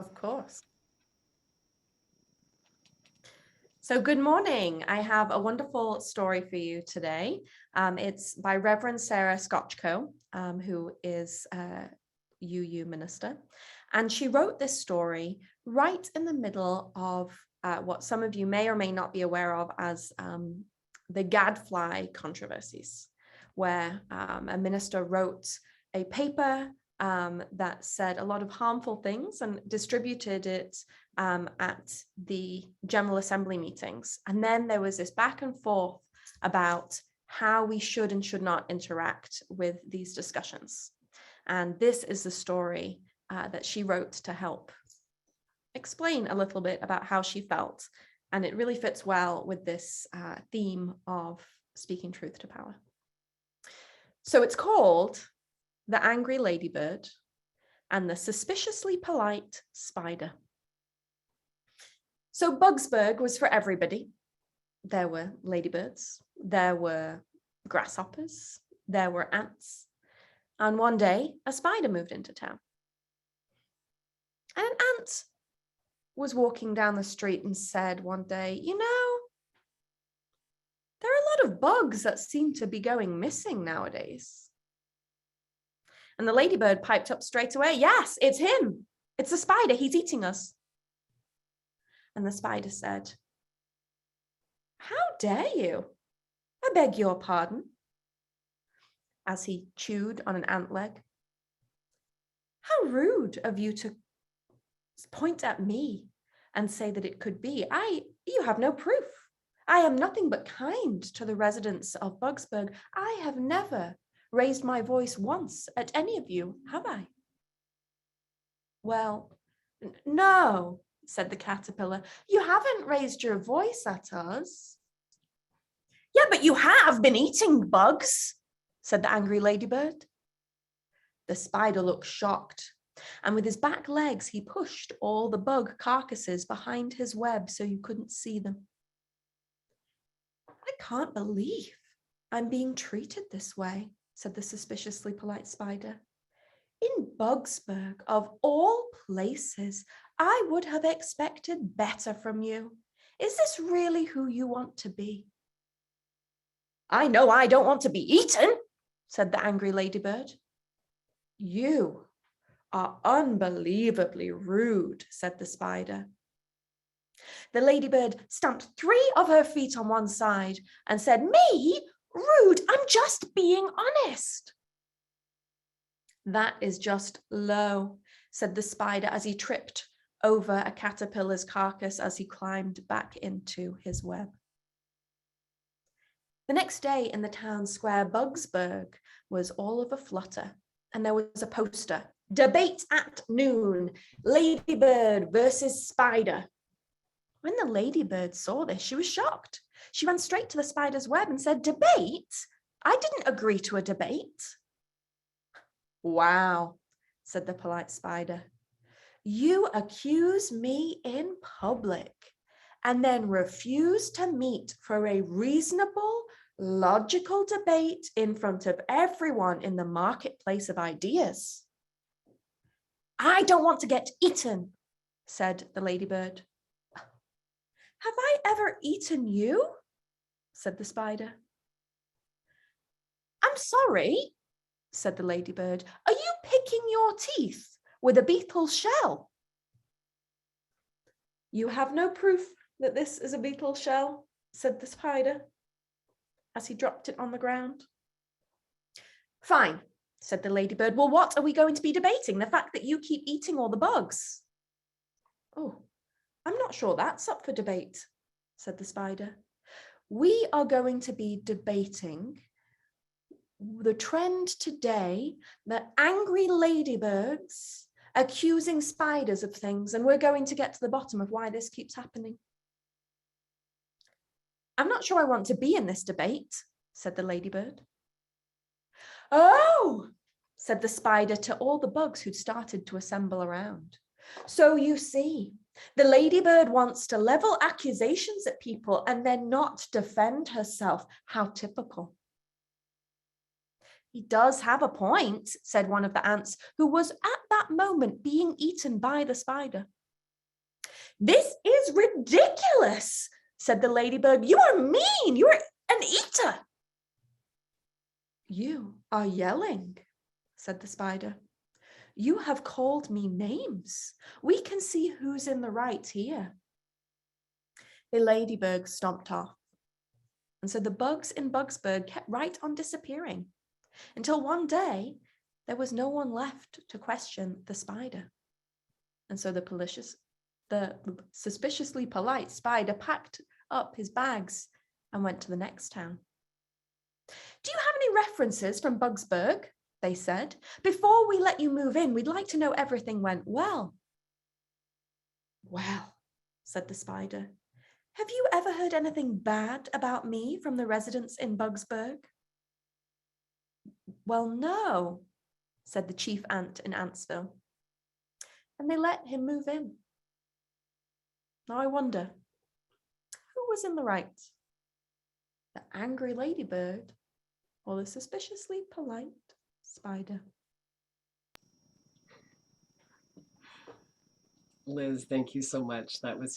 Of course. So good morning. I have a wonderful story for you today. It's by Reverend Sarah Scotchko, who is a UU minister. And she wrote this story right in the middle of what some of you may or may not be aware of as the gadfly controversies, where a minister wrote a paper that said a lot of harmful things and distributed it at the General Assembly meetings. And then there was this back and forth about how we should and should not interact with these discussions. And this is the story that she wrote to help explain a little bit about how she felt. And it really fits well with this theme of speaking truth to power. So it's called The Angry Ladybird and the Suspiciously Polite Spider. So Bugsburg was for everybody. There were ladybirds, there were grasshoppers, there were ants. And one day, a spider moved into town. And an ant was walking down the street and said one day, you know, there are a lot of bugs that seem to be going missing nowadays. And the ladybird piped up straight away, yes, it's him. It's the spider, he's eating us. And the spider said, how dare you? I beg your pardon. As he chewed on an ant leg. How rude of you to point at me and say that it could be. You have no proof. I am nothing but kind to the residents of Bugsburg. I have never raised my voice once at any of you, have I? Well, no, said the caterpillar. You haven't raised your voice at us. Yeah, but you have been eating bugs, said the angry ladybird. The spider looked shocked, and with his back legs, he pushed all the bug carcasses behind his web so you couldn't see them. I can't believe I'm being treated this way, said the suspiciously polite spider. In Bugsburg, of all places, I would have expected better from you. Is this really who you want to be? I know I don't want to be eaten, said the angry ladybird. You are unbelievably rude, said the spider. The ladybird stamped 3 of her feet on one side and said, me? Rude, I'm just being honest. That is just low, said the spider as he tripped over a caterpillar's carcass as he climbed back into his web. The next day in the town square, Bugsburg was all of a flutter, and there was a poster, debate at noon, ladybird versus spider. When the ladybird saw this, she was shocked. She ran straight to the spider's web and said, debate? I didn't agree to a debate. Wow, said the polite spider. You accuse me in public and then refuse to meet for a reasonable, logical debate in front of everyone in the marketplace of ideas. I don't want to get eaten, said the ladybird. Have I ever eaten you? Said the spider. I'm sorry, said the ladybird. Are you picking your teeth with a beetle's shell? You have no proof that this is a beetle's shell, said the spider, as he dropped it on the ground. Fine, said the ladybird. Well, what are we going to be debating? The fact that you keep eating all the bugs? Oh, I'm not sure that's up for debate, said the spider. We are going to be debating the trend today that angry ladybirds accusing spiders of things, and we're going to get to the bottom of why this keeps happening. I'm not sure I want to be in this debate, said the ladybird. Oh, said the spider to all the bugs who'd started to assemble around. So you see, the ladybird wants to level accusations at people and then not defend herself. How typical. He does have a point, said one of the ants, who was at that moment being eaten by the spider. This is ridiculous, said the ladybug. You are mean. You are an eater. You are yelling, said the spider. You have called me names. We can see who's in the right here. The ladybug stomped off. And so the bugs in Bugsburg kept right on disappearing until one day there was no one left to question the spider. And so the suspiciously polite spider packed up his bags and went to the next town. Do you have any references from Bugsburg? They said. Before we let you move in, we'd like to know everything went well. Well, said the spider, have you ever heard anything bad about me from the residents in Bugsburg? Well, no, said the chief ant in Antsville. And they let him move in. Now I wonder, who was in the right? The angry ladybird or the suspiciously polite spider? Liz, thank you so much. That was